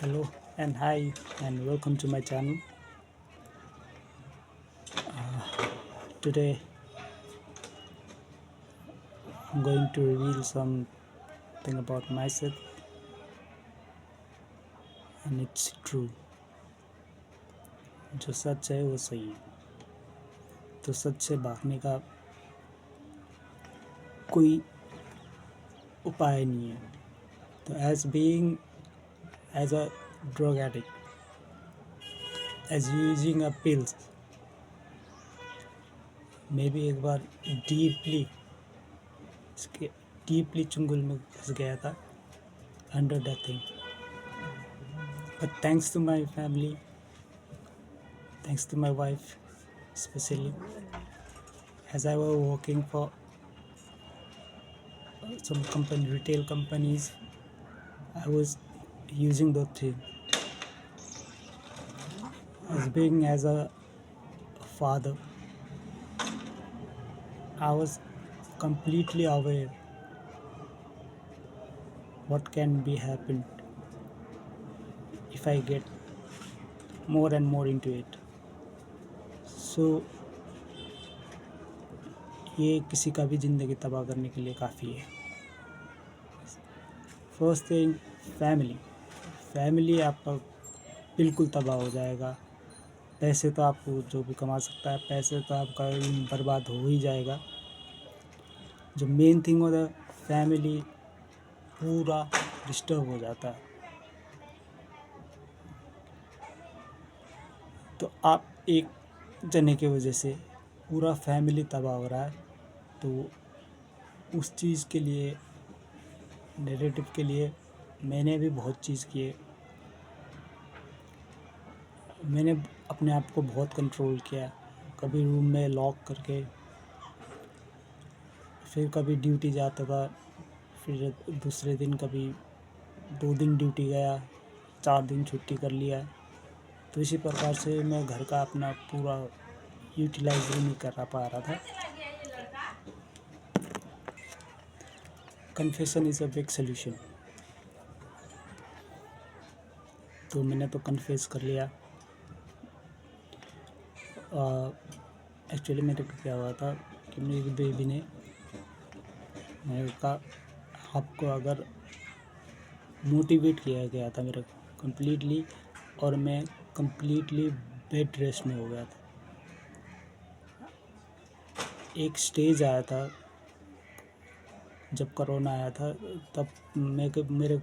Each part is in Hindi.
Hello and hi and welcome to my channel. Today I'm going to reveal something about myself and it's true. जो सच है वो सही है, तो सच से भागने का कोई उपाय नहीं है. तो as a drug addict, as using a pills, मैं भी एक बार डीपली चुंगल में घुस गया था under that thing. But thanks to my family, thanks to my wife especially, as I was working for some retail companies, I was using those things. As a father, I was completely aware what can be happened if I get more and more into it. So ये किसी का भी ज़िंदगी तबाह करने के लिए काफ़ी है. फर्स्ट थिंग, फैमिली आपका बिल्कुल तबाह हो जाएगा. पैसे तो आपको जो भी कमा सकता है, पैसे तो आपका बर्बाद हो ही जाएगा. जो मेन थिंग होता है, फैमिली पूरा डिस्टर्ब हो जाता है. तो आप एक जने की वजह से पूरा फैमिली तबाह हो रहा है, तो उस चीज़ के लिए, नेगेटिव के लिए मैंने भी बहुत चीज़ किए. मैंने अपने आप को बहुत कंट्रोल किया. कभी रूम में लॉक करके, फिर कभी ड्यूटी जाता था, फिर दूसरे दिन कभी 2 दिन ड्यूटी गया, 4 दिन छुट्टी कर लिया. तो इसी प्रकार से मैं घर का अपना पूरा यूटिलाइज नहीं कर पा रहा था. Confession is a big solution. तो मैंने तो कन्फेस कर लिया. एक्चुअली मेरे को क्या हुआ था कि मेरी बेबी ने मेरे का आपको अगर मोटिवेट किया गया था मेरा कम्प्लीटली, और मैं कम्प्लीटली बेड रेस्ट में हो गया था. एक स्टेज आया था जब कोरोना आया था, तब मेरे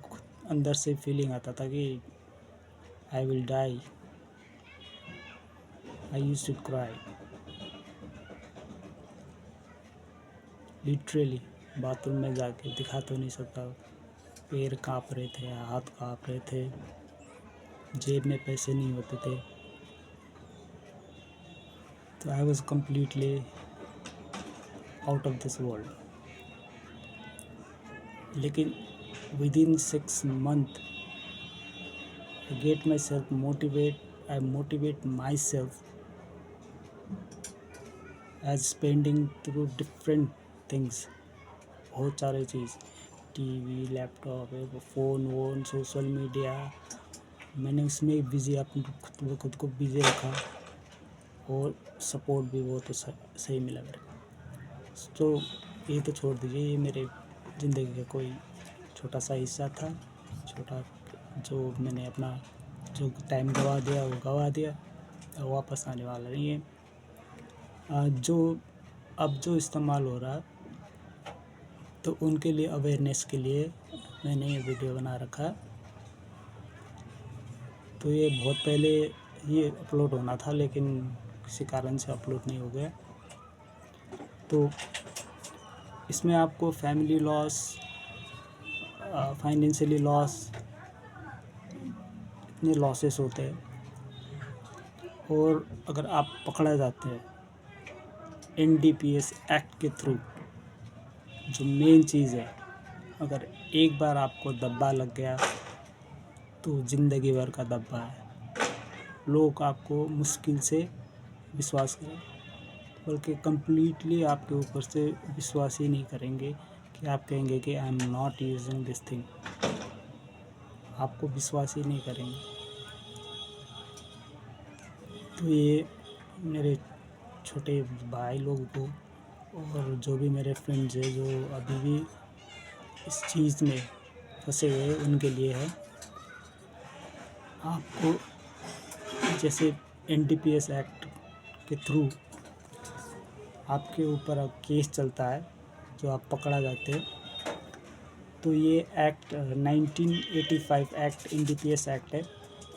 अंदर से फीलिंग आता था कि I will die. I used to cry literally. Bathroom में जाके दिखा तो नहीं सकता, पैर काँप रहे थे, हाथ काँप रहे थे, जेब में पैसे नहीं होते थे. तो I was completely out of this world. लेकिन within 6 months I get myself I motivate myself as spending through different things. बहुत सारे चीज़, TV, laptop, phone, social media, मैंने उसमें बिज़ी खुद को बिज़ी रखा. और सपोर्ट भी वो तो सही मिला मेरे को. तो ये तो छोड़ दीजिए, ये मेरे ज़िंदगी का कोई छोटा सा हिस्सा था. छोटा जो मैंने अपना जो टाइम गवा दिया वो गवा दिया, और वापस आने वाला नहीं है. जो इस्तेमाल हो रहा, तो उनके लिए अवेयरनेस के लिए मैंने ये वीडियो बना रखा. तो ये बहुत पहले ये अपलोड होना था, लेकिन किसी कारण से अपलोड नहीं हो गया. तो इसमें आपको फैमिली लॉस, फाइनेंशियली लॉस, इतने लॉसेस होते हैं. और अगर आप पकड़ा जाते हैं NDPS एक्ट के थ्रू, जो मेन चीज़ है, अगर एक बार आपको दब्बा लग गया तो ज़िंदगी भर का दब्बा है. लोग आपको मुश्किल से विश्वास करें, बल्कि कम्प्लीटली आपके ऊपर से विश्वास ही नहीं करेंगे. कि आप कहेंगे कि I am not using this thing. आपको विश्वास ही नहीं करेंगे। तो ये मेरे छोटे भाई लोग को और जो भी मेरे फ्रेंड्स हैं जो अभी भी इस चीज़ में फंसे हुए हैं उनके लिए है। आपको जैसे एनडीपीएस एक्ट के थ्रू आपके ऊपर अब केस चलता है, जो आप पकड़ा जाते हैं, तो ये एक्ट 1985 एक्ट एनडीपीएस एक्ट है।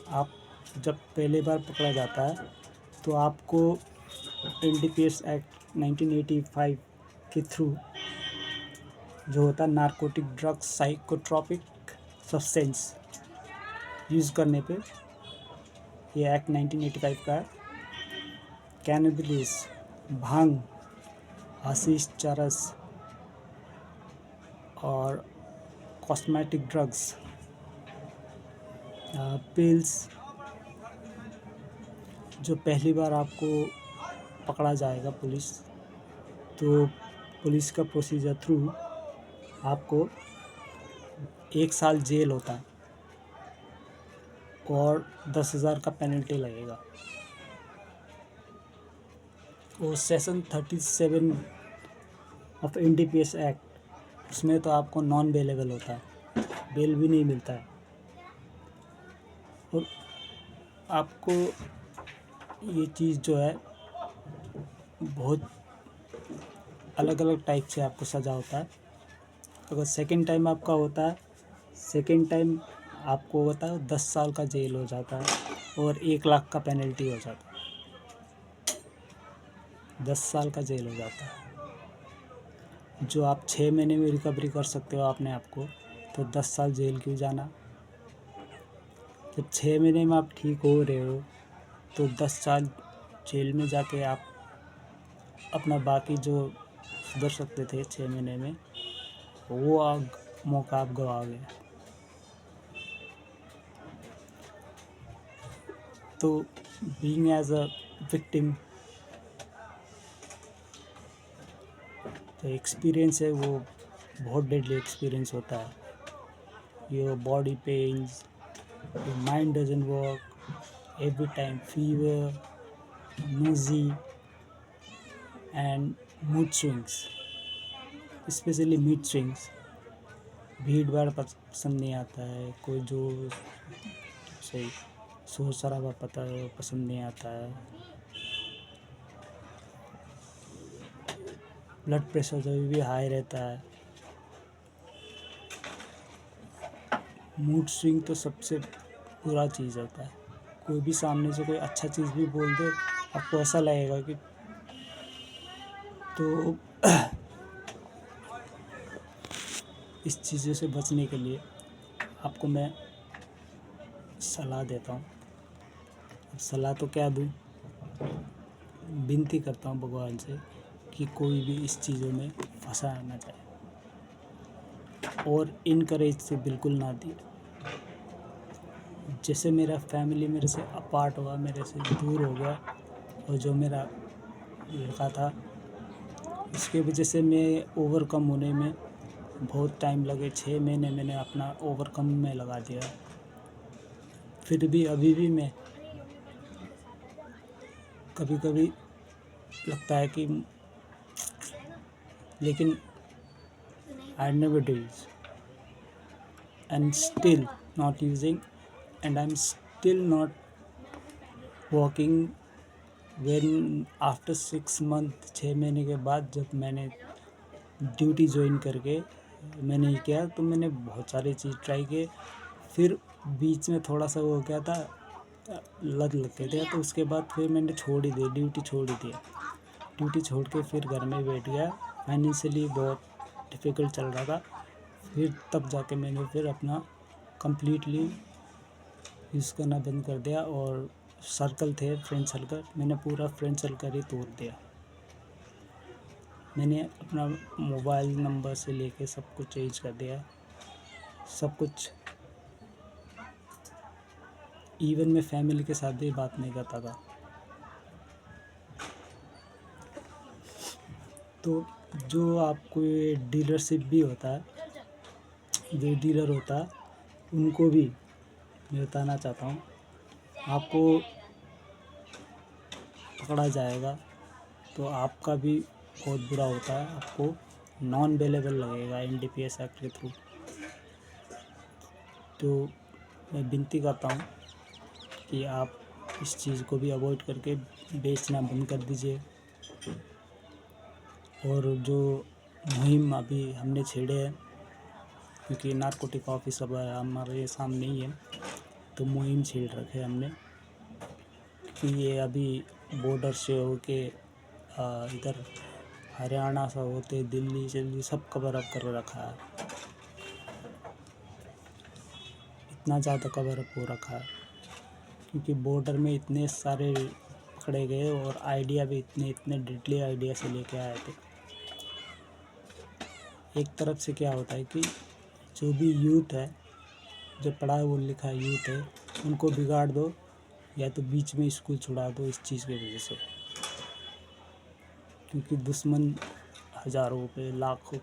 आप जब पहली बार पकड़ा जाता है तो आपको एनडीपीएस एक्ट 1985 के थ्रू जो होता है narcotic drugs psychotropic substance use करने पे, ये एक्ट 1985 का है। कैनबिस, भांग, हशीश, चरस और कॉस्मेटिक ड्रग्स, पिल्स, जो पहली बार आपको पकड़ा जाएगा पुलिस, तो पुलिस का प्रोसीजर थ्रू आपको 1 साल जेल होता है और 10,000 का पेनल्टी लगेगा। और सेक्शन 37 ऑफ एनडीपीएस एक्ट, उसमें तो आपको नॉन बेलेबल होता है, बेल भी नहीं मिलता है। और आपको ये चीज़ जो है बहुत अलग अलग टाइप से आपको सज़ा होता है। अगर सेकंड टाइम आपका होता है, सेकंड टाइम आपको होता है 10 साल का जेल हो जाता है और 1 लाख का पेनल्टी हो जाता है। 10 साल का जेल हो जाता है। जो आप 6 महीने में रिकवरी कर सकते हो अपने आप को, तो 10 साल जेल क्यों जाना। जब 6 महीने में आप ठीक हो रहे हो तो 10 साल जेल में जाके आप अपना बाकी जो सुधर सकते थे 6 महीने में, वो मौका आप गवा गए। तो बीइंग एज अ विक्टिम, तो एक्सपीरियंस है वो बहुत डेडली एक्सपीरियंस होता है। Your body pens, your mind doesn't work every time, fever, nosy and mood swings, specially mood swings. भीड़ भाड़ पसंद नहीं आता है, कोई जो सही शोर शराबा पसंद नहीं आता है। ब्लड प्रेशर जो भी हाई रहता है। मूड स्विंग तो सबसे बुरा चीज़ होता है। कोई भी सामने से कोई अच्छा चीज़ भी बोल दे, आपको ऐसा लगेगा कि तो इस चीज़ों से बचने के लिए आपको मैं सलाह देता हूँ। अब सलाह तो क्या दूँ, विनती करता हूँ भगवान से कि कोई भी इस चीज़ों में फंसा ना जाए और इनकरेज से बिल्कुल ना दिए। जैसे मेरा फैमिली मेरे से अपार्ट हुआ, मेरे से दूर हो गया, और जो मेरा लड़का था उसके वजह से मैं ओवरकम होने में बहुत टाइम लगे। 6 महीने मैंने अपना ओवरकम में लगा दिया। फिर भी अभी भी मैं कभी कभी लगता है कि लेकिन I never do it and still not using, and I'm still not working when after 6 month, 6 महीने के बाद जब मैंने ड्यूटी ज्वाइन करके मैंने ये किया, तो मैंने बहुत सारी चीज़ ट्राई किए। फिर बीच में थोड़ा सा वो हो गया था, लत लग गया था, तो उसके बाद फिर मैंने छोड़ ही दिया, ड्यूटी छोड़ ही दिया। ड्यूटी छोड़ के फिर घर में बैठ गया। फाइनेंशियली बहुत डिफ़िकल्ट चल रहा था। फिर तब जाके मैंने फिर अपना कंप्लीटली यूज़ करना बंद कर दिया, और सर्कल थे फ्रेंड सर्कल, मैंने पूरा फ्रेंड सर्कल ही तोड़ दिया। मैंने अपना मोबाइल नंबर से लेके सब कुछ चेंज कर दिया, सब कुछ। इवन मैं फैमिली के साथ भी बात नहीं करता था। तो जो आपको ये डीलरशिप भी होता है, जो डीलर होता है उनको भी मैं बताना चाहता हूँ, आपको पकड़ा जाएगा तो आपका भी बहुत बुरा होता है, आपको नॉन अवेलेबल लगेगा NDPS एक्ट के थ्रू। तो मैं विनती करता हूँ कि आप इस चीज़ को भी अवॉइड करके बेचना बंद कर दीजिए। और जो मुहिम अभी हमने छेड़े हैं, क्योंकि नारकोटिक ऑफिस अब हमारे सामने ही है, तो मुहिम छेड़ रखे हमने कि ये अभी बॉर्डर से होके इधर हरियाणा से होते दिल्ली सब कवर अप कर रखा है। इतना ज़्यादा कवर अप हो रखा है क्योंकि बॉर्डर में इतने सारे पकड़े गए और आइडिया भी इतने डेडली आइडिया से लेके आए थे। एक तरफ से क्या होता है कि जो भी यूथ है, जो पढ़ा वो लिखा यूथ है, उनको बिगाड़ दो या तो बीच में स्कूल छुड़ा दो इस चीज़ की वजह से, क्योंकि दुश्मन हज़ारों पे लाखों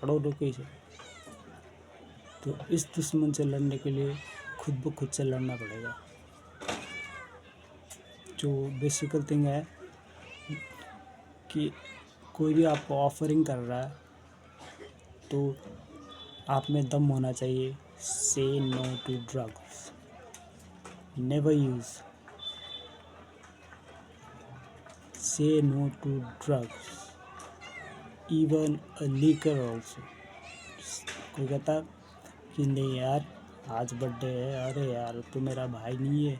करोड़ों के है। तो इस दुश्मन से लड़ने के लिए खुद ब खुद से लड़ना पड़ेगा। जो बेसिकल थिंग है कि कोई भी आपको ऑफरिंग कर रहा है तो आप में दम होना चाहिए। Say no to drugs, never use, say no to drugs, even a liquor also. कोई कहता कि नहीं यार आज बर्थडे है, अरे यार तू मेरा भाई नहीं है,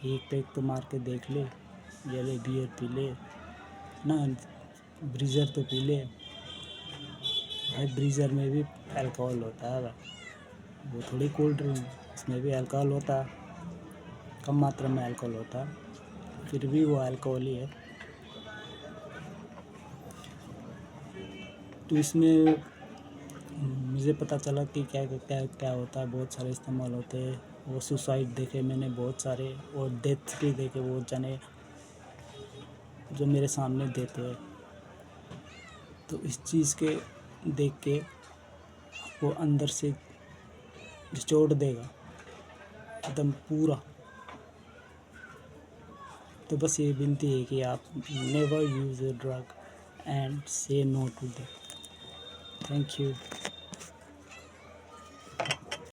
एक पैक तो मार के देख ले, ये ले बियर पी ले ना, ब्रीजर तो पी ले। भाई ब्रीजर में भी अल्कोहल होता है, वो थोड़ी कोल्ड ड्रिंक, उसमें भी अल्कोहल होता है, कम मात्रा में अल्कोहल होता है, फिर भी वो अल्कोहल ही है। तो इसमें मुझे पता चला कि क्या क्या क्या होता है, बहुत सारे इस्तेमाल होते हैं। वो सुसाइड देखे मैंने बहुत सारे, और डेथ भी देखे बहुत जाने जो मेरे सामने देते हैं। तो इस चीज़ के देख के वो अंदर से निचोड़ देगा एकदम पूरा। तो बस ये विनती है कि आप never use a drug and say no to that. Thank you.